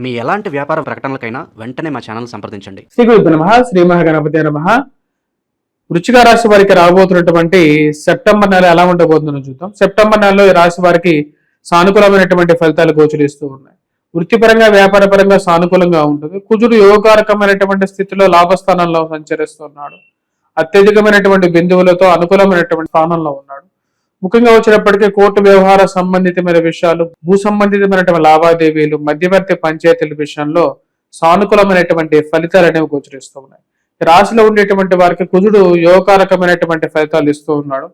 మీ ఎలాంటి వ్యాపార ప్రకటనలకైనా వెంటనే మా ఛానల్ సంప్రదించండి. శ్రీ గురుభ్యో నమః. శ్రీ మహాగణపతి నమః. వృశ్చిక రాశి వారికి రాబోతున్నటువంటి సెప్టెంబర్ నెల ఎలా ఉండబోతుందో చూద్దాం. సెప్టెంబర్ నెలలో ఈ రాశి వారికి సానుకూలమైనటువంటి ఫలితాలు గోచరిస్తూ ఉన్నాయి. వృత్తిపరంగా వ్యాపార పరంగా సానుకూలంగా ఉంటుంది. కుజుడు యోగకారకమైనటువంటి స్థితిలో లాభస్థానంలో సంచరిస్తున్నాడు. అత్యధికమైనటువంటి బిందువులతో అనుకూలమైనటువంటి స్థానంలో ఉన్నాడు. ముఖ్యంగా వచ్చినప్పటికీ కోర్టు వ్యవహార సంబంధితమైన విషయాలు, భూ సంబంధితమైనటువంటి లావాదేవీలు, మధ్యవర్తి పంచాయతీల విషయంలో సానుకూలమైనటువంటి ఫలితాలు అనేవి గోచరిస్తూ ఉన్నాయి. రాశిలో ఉండేటువంటి వారికి కుజుడు యోగకారకమైనటువంటి ఫలితాలు ఇస్తూ ఉన్నాడు.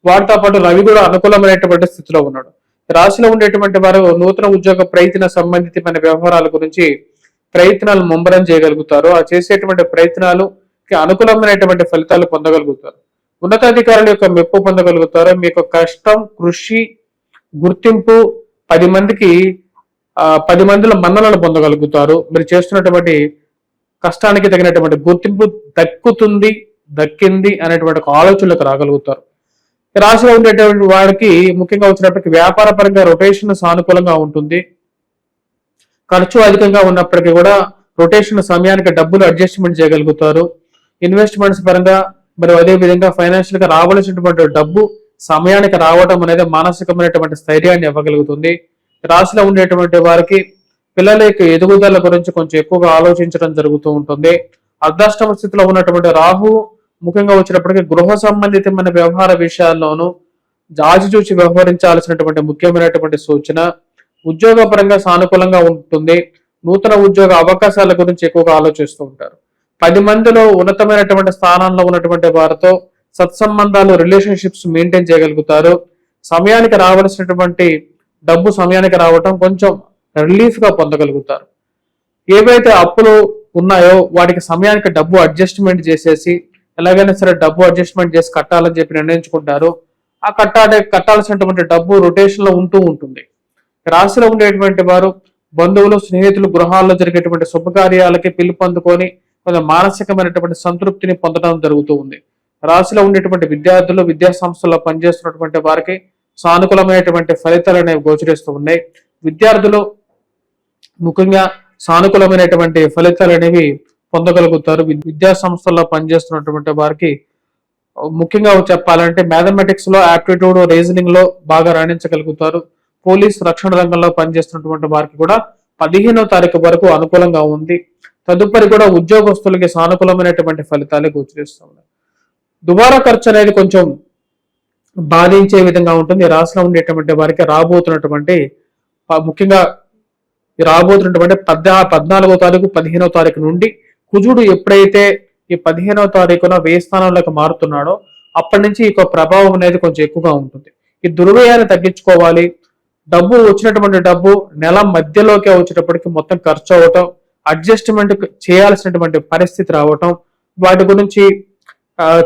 వాటితో పాటు రవి కూడా అనుకూలమైనటువంటి స్థితిలో ఉన్నాడు. రాశిలో ఉండేటువంటి వారు నూతన ఉద్యోగ ప్రయత్న సంబంధితమైన వ్యవహారాల గురించి ప్రయత్నాలు ముమ్మరం చేయగలుగుతారు. ఆ చేసేటువంటి ప్రయత్నాలకి అనుకూలమైనటువంటి ఫలితాలు పొందగలుగుతారు. ఉన్నతాధికారుల యొక్క మెప్పు పొందగలుగుతారు. మీ యొక్క కష్టం, కృషి, గుర్తింపు 10 మందిలో మన్ననలు పొందగలుగుతారు. మీరు చేస్తున్నటువంటి కష్టానికి తగినటువంటి గుర్తింపు దక్కింది అనేటువంటి ఒక ఆలోచనలకు రాగలుగుతారు. రాశిలో ఉండేటువంటి వారికి ముఖ్యంగా వచ్చినప్పటికీ వ్యాపార పరంగా రొటేషన్ సానుకూలంగా ఉంటుంది. ఖర్చు అధికంగా ఉన్నప్పటికీ కూడా రొటేషన్ సమయానికి డబ్బులు అడ్జస్ట్మెంట్ చేయగలుగుతారు. ఇన్వెస్ట్మెంట్స్ పరంగా మరియు అదే విధంగా ఫైనాన్షియల్ గా రావాల్సినటువంటి డబ్బు సమయానికి రావడం అనేది మానసికమైనటువంటి స్థైర్యాన్ని ఇవ్వగలుగుతుంది. రాశిలో ఉండేటువంటి వారికి పిల్లల యొక్క ఎదుగుదల గురించి కొంచెం ఎక్కువగా ఆలోచించడం జరుగుతూ ఉంటుంది. అర్ధాష్టమ స్థితిలో ఉన్నటువంటి రాహు ముఖ్యంగా వచ్చినప్పటికీ గృహ సంబంధితమైన వ్యవహార విషయాల్లోనూ ఆచితూచి వ్యవహరించాల్సినటువంటి ముఖ్యమైనటువంటి సూచన. ఉద్యోగ పరంగా సానుకూలంగా ఉంటుంది. నూతన ఉద్యోగ అవకాశాల గురించి ఎక్కువగా ఆలోచిస్తూ ఉంటారు. 10 మందిలో ఉన్నతమైనటువంటి స్థానంలో ఉన్నటువంటి వారితో సత్సంబంధాలు, రిలేషన్షిప్స్ మెయింటైన్ చేయగలుగుతారు. సమయానికి రావాల్సినటువంటి డబ్బు సమయానికి రావటం కొంచెం రిలీఫ్ గా పొందగలుగుతారు. ఏవైతే అప్పులు ఉన్నాయో వాటికి సమయానికి డబ్బు అడ్జస్ట్మెంట్ చేసేసి ఎలాగైనా సరే డబ్బు అడ్జస్ట్మెంట్ చేసి కట్టాలని చెప్పి నిర్ణయించుకుంటారు. ఆ కట్టాల్సినటువంటి డబ్బు రొటేషన్ లో ఉంటూ ఉంటుంది. రాశిలో ఉండేటువంటి వారు బంధువులు, స్నేహితులు, గృహాల్లో జరిగేటువంటి శుభకార్యాలకి పిలుపొందుకొని కొంచెం మానసికమైనటువంటి సంతృప్తిని పొందడం జరుగుతూ ఉంది. రాశిలో ఉండేటువంటి విద్యార్థులు, విద్యా సంస్థల్లో పనిచేస్తున్నటువంటి వారికి సానుకూలమైనటువంటి ఫలితాలు అనేవి గోచరిస్తూ ఉన్నాయి. విద్యార్థులు ముఖ్యంగా సానుకూలమైనటువంటి ఫలితాలు అనేవి పొందగలుగుతారు. విద్యా సంస్థల్లో పనిచేస్తున్నటువంటి వారికి ముఖ్యంగా చెప్పాలంటే మ్యాథమెటిక్స్ లో, ఆప్టిట్యూడ్, రీజనింగ్ లో బాగా రాణించగలుగుతారు. పోలీస్, రక్షణ రంగంలో పనిచేస్తున్నటువంటి వారికి కూడా 15వ తారీఖు వరకు అనుకూలంగా ఉంది. తదుపరి కూడా ఉద్యోగస్తులకి సానుకూలమైనటువంటి ఫలితాలే గోచరిస్తూ ఉన్నాయి. దుబారా ఖర్చు అనేది కొంచెం బాధించే విధంగా ఉంటుంది. రాశిలో ఉండేటువంటి వారికి రాబోతున్నటువంటి ముఖ్యంగా రాబోతున్నటువంటి 14వ తారీఖు, 15వ తారీఖు నుండి కుజుడు ఎప్పుడైతే ఈ 15వ తారీఖున వ్యయ స్థానంలోకి మారుతున్నాడో అప్పటి నుంచి ఈ ప్రభావం అనేది కొంచెం ఎక్కువగా ఉంటుంది. ఈ దుర్వ్యయాన్ని తగ్గించుకోవాలి. డబ్బు వచ్చినటువంటి డబ్బు నెల మధ్యలోకి వచ్చేటప్పటికి మొత్తం ఖర్చు అవటం, అడ్జస్ట్మెంట్ చేయాల్సినటువంటి పరిస్థితి రావటం, వాటి గురించి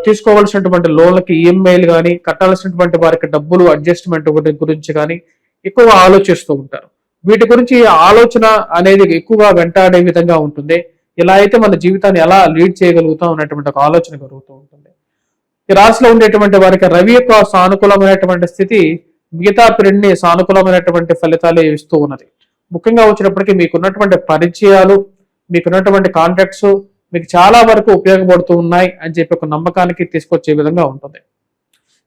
తీసుకోవాల్సినటువంటి లోన్లకి ఈఎంఐలు కానీ, కట్టాల్సినటువంటి వారికి డబ్బులు అడ్జస్ట్మెంట్ గురించి కానీ ఎక్కువగా ఆలోచిస్తూ ఉంటారు. వీటి గురించి ఆలోచన అనేది ఎక్కువగా వెంటాడే విధంగా ఉంటుంది. ఇలా అయితే మన జీవితాన్ని ఎలా లీడ్ చేయగలుగుతాం అన్నటువంటి ఒక ఆలోచన కలుగుతూ ఉంటుంది. ఈ రాశిలో ఉండేటువంటి వారికి రవి యొక్క సానుకూలమైనటువంటి స్థితి మిగతా పీరియడ్ని సానుకూలమైనటువంటి ఫలితాలు ఇస్తూ ఉన్నది. ముఖ్యంగా వచ్చినప్పటికీ మీకున్నటువంటి పరిచయాలు, మీకున్నటువంటి కాంటాక్ట్స్ మీకు చాలా వరకు ఉపయోగపడుతూ ఉన్నాయి అని చెప్పి ఒక నమ్మకానికి తీసుకొచ్చే విధంగా ఉంటుంది.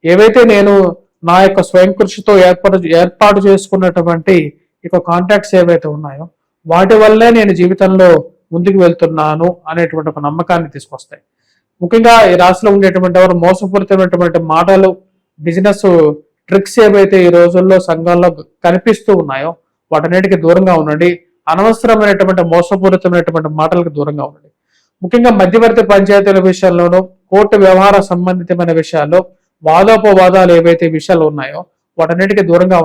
ఏవైతే నేను నా యొక్క స్వయం కృషితో ఏర్పాటు చేసుకున్నటువంటి ఇక కాంటాక్ట్స్ ఏవైతే ఉన్నాయో వాటి వల్లే నేను జీవితంలో ముందుకు వెళ్తున్నాను అనేటువంటి ఒక నమ్మకాన్ని తీసుకొస్తాయి. ముఖ్యంగా ఈ రాశిలో ఉండేటువంటి వారు మోసపూరితమైనటువంటి మాటలు, బిజినెస్ ట్రిక్స్ ఏవైతే ఈ రోజుల్లో సంఘాల్లో కనిపిస్తూ ఉన్నాయో వాటన్నిటికీ దూరంగా ఉండండి. అనవసరమైనటువంటి మోసపూరితమైనటువంటి మాటలకు దూరంగా ఉండండి. ముఖ్యంగా మధ్యవర్తి పంచాయతీల విషయాల్లోనూ, కోర్టు వ్యవహార సంబంధితమైన విషయాల్లో వాదోపవాదాలు ఏవైతే విషయాలు ఉన్నాయో వాటన్నిటికీ దూరంగా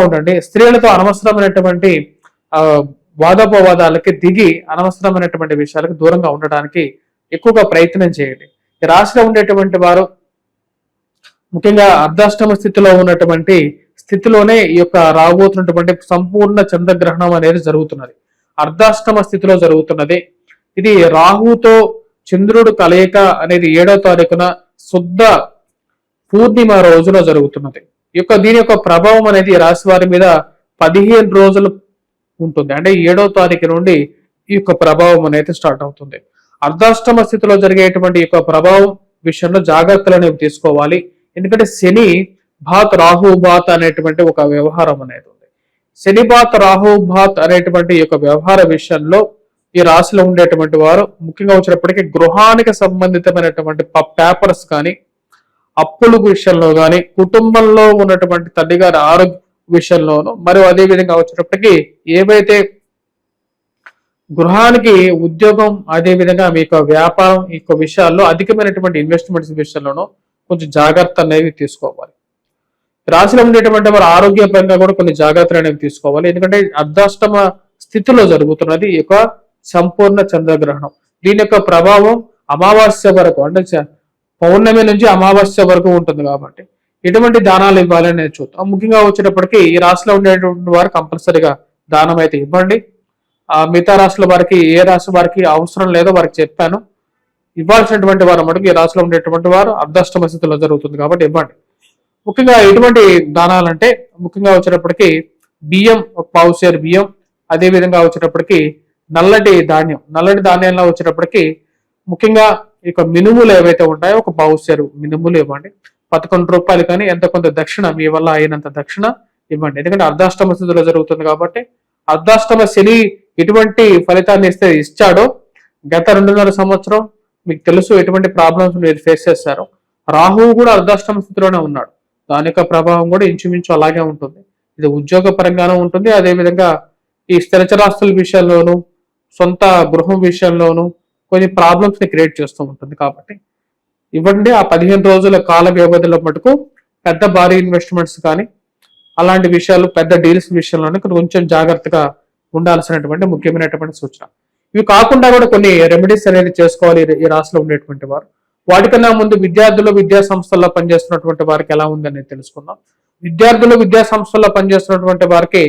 ఉండండి. స్త్రీలతో అనవసరమైనటువంటి వాదోపవాదాలకి దిగి అనవసరమైనటువంటి విషయాలకు దూరంగా ఉండడానికి ఎక్కువగా ప్రయత్నం చేయండి. ఈ రాశిలో ఉండేటువంటి వారు ముఖ్యంగా అర్ధాష్టమ స్థితిలో ఉన్నటువంటి స్థితిలోనే ఈ యొక్క రాబోతున్నటువంటి సంపూర్ణ చంద్రగ్రహణం అనేది జరుగుతున్నది. అర్ధాష్టమ స్థితిలో జరుగుతున్నది. ఇది రాహుతో చంద్రుడు కలయిక అనేది 7వ తారీఖున శుద్ధ పూర్ణిమ రోజున జరుగుతున్నది. దీని యొక్క ప్రభావం అనేది రాశి వారి మీద 15 రోజులు ఉంటుంది. అంటే 7వ తారీఖు నుండి ఈ యొక్క ప్రభావం అనేది స్టార్ట్ అవుతుంది. అర్ధాష్టమ స్థితిలో జరిగేటువంటి ఈ యొక్క ప్రభావం విషయంలో జాగ్రత్తలు అనేవి తీసుకోవాలి. ఎందుకంటే శని భాత్ రాహు భాత్ అనేటువంటి ఒక వ్యవహారం అనేది ఉంది. శని భాత్ రాహు భాత్ అనేటువంటి ఈ యొక్క వ్యవహార విషయంలో ఈ రాశిలో ఉండేటువంటి వారు ముఖ్యంగా వచ్చినప్పటికీ గృహానికి సంబంధితమైనటువంటి పేపర్స్ కానీ, అప్పుల విషయంలో కానీ, కుటుంబంలో ఉన్నటువంటి తల్లి గారి ఆరోగ్య విషయంలోనూ, మరియు అదే విధంగా వచ్చేటప్పటికి ఏవైతే గృహానికి ఉద్యోగం, అదే విధంగా మీ యొక్క వ్యాపారం ఈ యొక్క విషయాల్లో అధికమైనటువంటి ఇన్వెస్ట్మెంట్స్ విషయంలోనూ కొంచెం జాగ్రత్త అనేవి తీసుకోవాలి. రాశిలో ఉండేటువంటి వారు ఆరోగ్యపరంగా కూడా కొన్ని జాగ్రత్తలు అనేవి తీసుకోవాలి. ఎందుకంటే అర్ధాష్టమ స్థితిలో జరుగుతున్నది ఈ యొక్క సంపూర్ణ చంద్రగ్రహణం. దీని యొక్క ప్రభావం అమావాస్య వరకు, అంటే పౌర్ణమి నుంచి అమావాస్య వరకు ఉంటుంది. కాబట్టి ఎటువంటి దానాలు ఇవ్వాలని నేను చూద్దాం. ముఖ్యంగా వచ్చేటప్పటికి ఈ రాశిలో ఉండేటువంటి వారు కంపల్సరిగా దానం అయితే ఇవ్వండి. మిగతా రాశుల వారికి, ఏ రాశి వారికి అవసరం లేదో వారికి చెప్పాను. ఇవ్వాల్సినటువంటి వారు మటుకు ఈ రాశిలో ఉండేటువంటి వారు అర్ధాష్టమ స్థితిలో జరుగుతుంది కాబట్టి ఇవ్వండి. ముఖ్యంగా ఎటువంటి దానాలంటే ముఖ్యంగా వచ్చేటప్పటికి బియ్యం, ఒక పావు సేరు బియ్యం, అదే విధంగా వచ్చేటప్పటికి నల్లటి ధాన్యంలో వచ్చేటప్పటికి ముఖ్యంగా ఇక మినుములు ఏవైతే ఉంటాయో ఒక పావు సేరు మినుములు ఇవ్వండి. 11 రూపాయలు కానీ ఎంత కొంత దక్షిణ, మీ వల్ల అయినంత దక్షిణ ఇవ్వండి. ఎందుకంటే అర్ధాష్టమ స్థితిలో జరుగుతుంది కాబట్టి అర్ధాష్టమ శని ఎటువంటి ఫలితాన్ని ఇచ్చాడో గత 2.5 సంవత్సరం మీకు తెలుసు ఎటువంటి ప్రాబ్లమ్స్ మీరు ఫేస్ చేశారో. రాహువు కూడా అర్ధాష్టమ స్థితిలోనే ఉన్నాడు. దాని యొక్క ప్రభావం కూడా ఇంచుమించు అలాగే ఉంటుంది. ఇది ఉద్యోగ పరంగానూ ఉంటుంది, అదేవిధంగా ఈ స్థిరచరాస్తుల విషయంలోనూ, సొంత గృహం విషయంలోనూ కొన్ని ప్రాబ్లమ్స్ ని క్రియేట్ చేస్తూ ఉంటుంది. కాబట్టి ఇవ్వండి. ఆ 15 రోజుల కాల వ్యవధిలో మటుకు పెద్ద భారీ ఇన్వెస్ట్మెంట్స్ కానీ అలాంటి విషయాలు, పెద్ద డీల్స్ విషయంలోనే కొంచెం జాగ్రత్తగా ఉండాల్సినటువంటి ముఖ్యమైనటువంటి సూచన. ఇవి కాకుండా కూడా కొన్ని రెమెడీస్ అనేది చేసుకోవాలి ఈ రాశిలో ఉండేటువంటి వారు. వాటికన్నా ముందు విద్యార్థులు, విద్యా సంస్థల్లో పనిచేస్తున్నటువంటి వారికి ఎలా ఉందని తెలుసుకుందాం. విద్యార్థులు, విద్యా సంస్థల్లో పనిచేస్తున్నటువంటి వారికి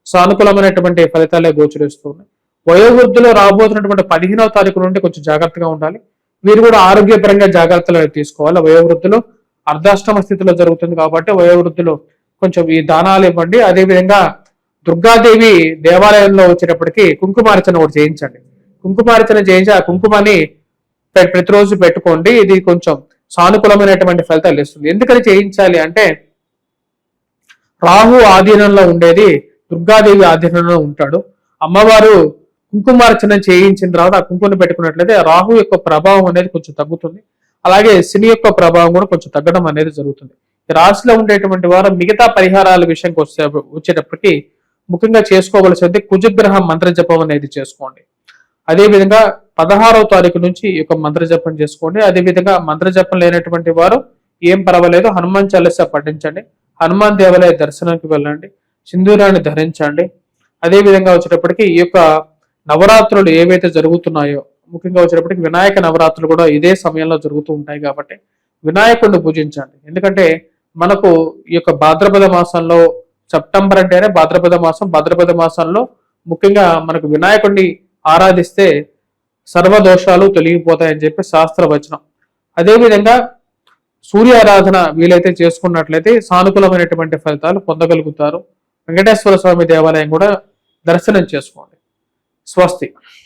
సానుకూలమైనటువంటి ఫలితాలే గోచరిస్తున్నాయి. వయోవృద్ధులు రాబోతున్నటువంటి 15వ తారీఖు నుండి కొంచెం జాగ్రత్తగా ఉండాలి. వీరు కూడా ఆరోగ్యపరంగా జాగ్రత్తలు తీసుకోవాలి. వయోవృద్ధులు అర్ధాష్టమ స్థితిలో జరుగుతుంది కాబట్టి వయోవృద్ధులు కొంచెం ఈ దానాలు ఇవ్వండి. అదేవిధంగా దుర్గాదేవి దేవాలయంలో వచ్చేటప్పటికి కుంకుమార్చన ఒకటి చేయించండి. కుంకుమార్చన చేయించి ఆ కుంకుమని ప్రతిరోజు పెట్టుకోండి. ఇది కొంచెం సానుకూలమైనటువంటి ఫలితాలు ఇస్తుంది. ఎందుకని చేయించాలి అంటే రాహు ఆధీనంలో ఉండేది దుర్గాదేవి ఆధీనంలో ఉంటాడు. అమ్మవారు కుంకుమార్చన చేయించిన తర్వాత ఆ కుంకుమను పెట్టుకున్నట్లయితే రాహు యొక్క ప్రభావం అనేది కొంచెం తగ్గుతుంది. అలాగే శని యొక్క ప్రభావం కూడా కొంచెం తగ్గడం అనేది జరుగుతుంది. రాశిలో ఉండేటువంటి వారు మిగతా పరిహారాల విషయంకి వచ్చేటప్పటికి ముఖ్యంగా చేసుకోవలసింది కుజగ్రహ మంత్ర జపం అనేది చేసుకోండి. అదేవిధంగా 16వ తారీఖు నుంచి ఈ యొక్క మంత్ర జపం చేసుకోండి. అదేవిధంగా మంత్ర జపం లేనటువంటి వారు ఏం పర్వాలేదు, హనుమాన్ చాలీసా పఠించండి, హనుమాన్ దేవాలయ దర్శనానికి వెళ్ళండి, సింధూరాన్ని ధరించండి. అదేవిధంగా వచ్చేటప్పటికి ఈ యొక్క నవరాత్రులు ఏవైతే జరుగుతున్నాయో, ముఖ్యంగా వచ్చేటప్పటికి వినాయక నవరాత్రులు కూడా ఇదే సమయంలో జరుగుతూ ఉంటాయి కాబట్టి వినాయకుడిని పూజించండి. ఎందుకంటే మనకు ఈ యొక్క భాద్రపద మాసంలో, సెప్టెంబర్ అంటేనే భాద్రపద మాసంలో ముఖ్యంగా మనకు వినాయకుడిని ఆరాధిస్తే సర్వదోషాలు తొలగిపోతాయని చెప్పి శాస్త్రవచనం. అదేవిధంగా సూర్యారాధన వీలైతే చేసుకున్నట్లయితే సానుకూలమైనటువంటి ఫలితాలు పొందగలుగుతారు. వెంకటేశ్వర స్వామి దేవాలయం కూడా దర్శనం చేసుకోండి. స్వస్తి.